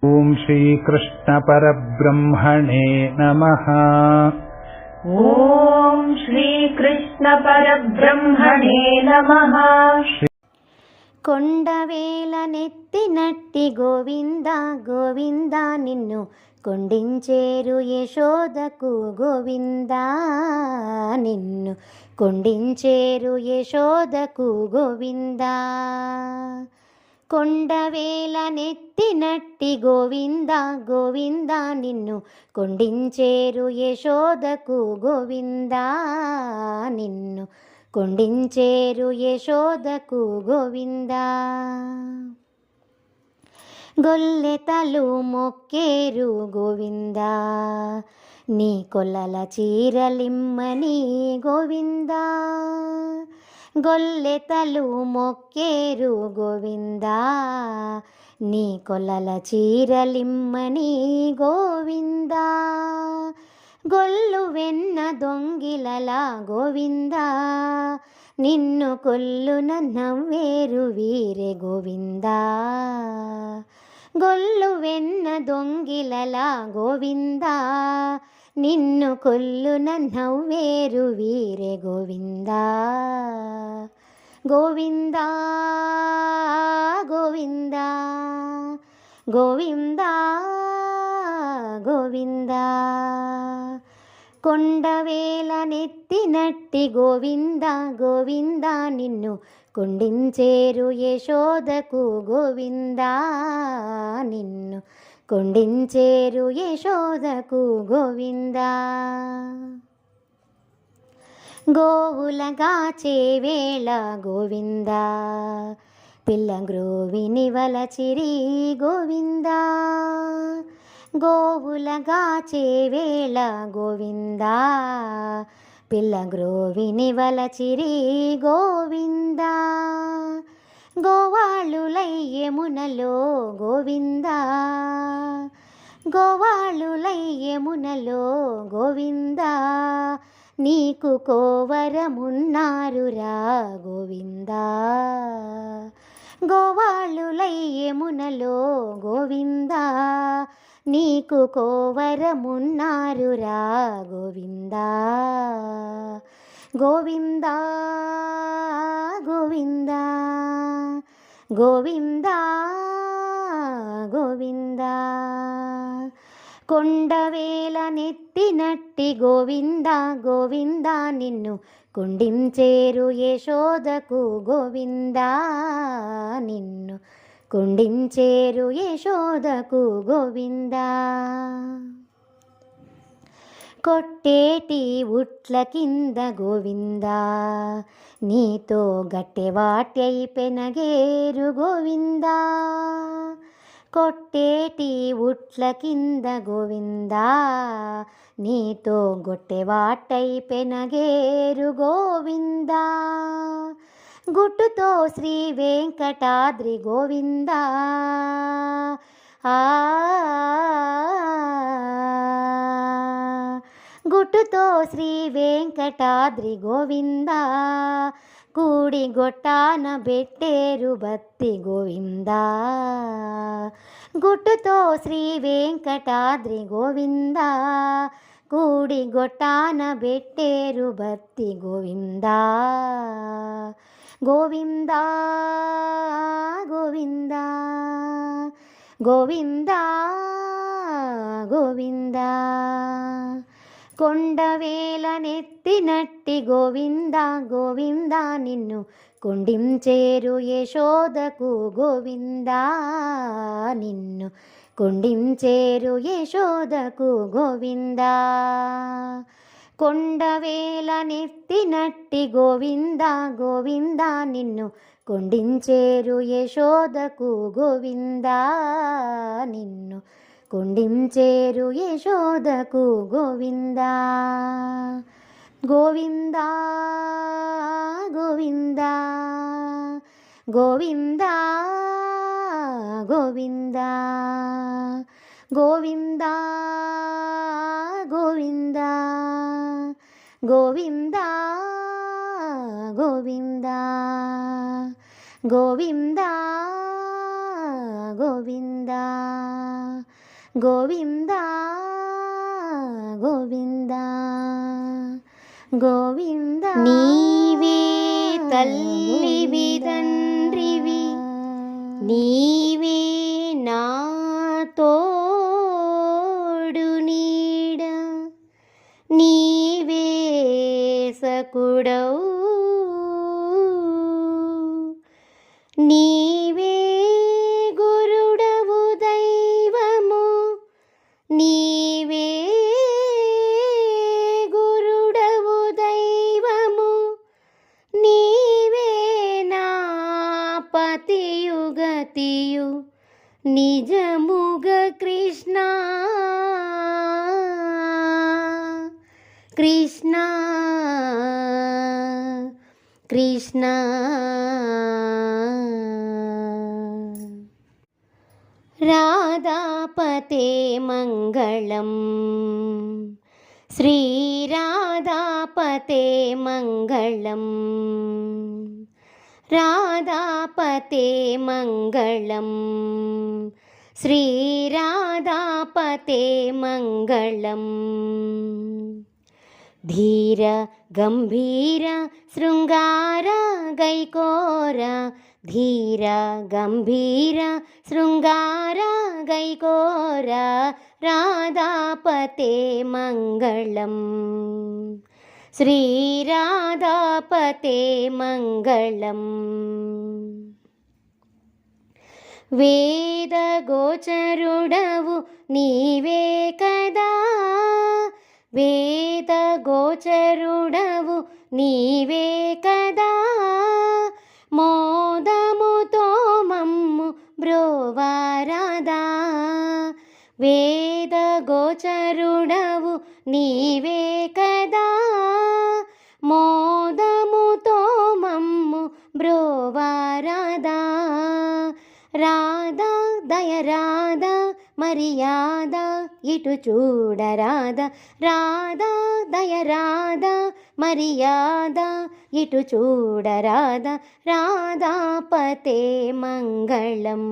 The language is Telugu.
ఓం శ్రీకృష్ణ పరబ్రహ్మణే నమః. ఓం శ్రీకృష్ణ పరబ్రహ్మణే నమః. కొండవేల నెత్తినట్టి గోవింద గోవింద నిన్ను కొండించేరు యశోదకు గోవింద, నిన్ను కొండించేరు యశోదకు గోవింద. కొండవేల నెత్తినట్టి గోవింద గోవింద నిన్ను కొండించేరు యశోదకు గోవింద, నిన్ను కొండించేరు యశోదకు గోవింద. గొల్లెతలు మొక్కేరు గోవింద, నీ కొల్లల చీరలిమ్మని గోవింద. గొల్లెతలు మొక్కేరు గోవింద, నీ కొల్లల చీరలిమ్మని గోవింద. గొల్లు వెన్న దొంగిలల గోవింద, నిన్ను కొల్లున నవ్వేరు వీరే గోవింద. గొల్లు వెన్న దొంగిలల గోవింద, నిన్ను కొల్లున నవ్వేరు వీరే గోవింద. గోవింద గోవింద గోవింద గోవింద. కొండవేల నెత్తినట్టి గోవింద గోవింద నిన్ను కొండించేరు యశోదకు గోవింద, నిన్ను కొండించేరు యశోదకు గోవింద. గోవులగా చేవేళ గోవింద, పిల్లగ్రోవిని వలచిరి గోవింద. గోవులగా చేవేళ గోవింద, పిల్లగ్రోవిని వలచిరి గోవింద. గోవాళులయ్యమునలో గోవింద, గోవాళులయ్యమునలో గోవింద. నీకు కోవరమున్నారురా గోవింద. గోవాళులయ్యమునలో గోవింద, నీకు కోవరమున్నారురా గోవింద. గోవింద గోవింద గోవింద గోవింద. కొండవేల నెత్తినట్టి గోవింద గోవింద నిన్ను కొండించేరు యశోదకు గోవింద, నిన్ను కొండించేరు యశోదకు గోవింద. కొట్టేటి ఉట్ల కింద గోవింద, నీతో గట్టెవాటై పెనగేరు గోవింద. కొట్టేటి ఉట్ల కింద గోవింద, నీతో గొట్టెవాటై పెనగేరు గోవింద. గుట్టుతో శ్రీ వెంకటాద్రి గోవింద, గుట్టుతో శ్రీ వెంకటాద్రి గోవింద. కూడి గొట్టాన బెట్టేరు బత్తి గోవింద. గుట్టుతో శ్రీ వెంకటాద్రి గోవింద, కూడి గొట్టాన బెట్టేరు బత్తి గోవింద. గోవింద గోవింద గోవింద గోవింద. కొండవేల నెత్తినట్టి గోవింద గోవింద నిన్ను కొండించేరు యశోదకు గోవింద, నిన్ను కొండించేరు యశోదకు గోవింద. కొండవేల నెత్తినట్టి గోవింద గోవింద నిన్ను కొండించేరు యశోదకు గోవింద, నిన్ను కొండించేరు యశోదకు గోవింద. గోవింద గోవింద గోవింద గోవింద గోవింద గోవింద గోవింద గోవింద గోవింద గోవింద గోవింద గోవింద గోవింద నీవే తల్లివి తండ్రివి నీవే నా తోడు నీడ నీవే సకుడవు నీవే గురుడవు దైవము నీవే గురుడవు దైవము నీవే నా పతియు గతియు నిజముగ కృష్ణ కృష్ణ కృష్ణ రాధాపతే మంగళం శ్రీరాధాపతే మంగళం రాధాపతే మంగళం శ్రీరాధాపతే మంగళం ధీర గంభీర శృంగార గైకోర ధీర గంభీర శృంగార గైకోర రాధాపతే మంగళం శ్రీరాధాపతే మంగళం వేద గోచరుడవు నీవే కదా వేద గోచరుడవు నీవే కదా మోదముతో మమ్ము బ్రోవారాదా వేద గోచరుడవు నీవే కదా మోదముతో మమ్ము బ్రోవారాదా రాధా దయరాధా మర్యాద ఇటు చూడరాధ రాధా దయరాధ మర్యాద ఇటు చూడరాధ రాధాపతే మంగళం.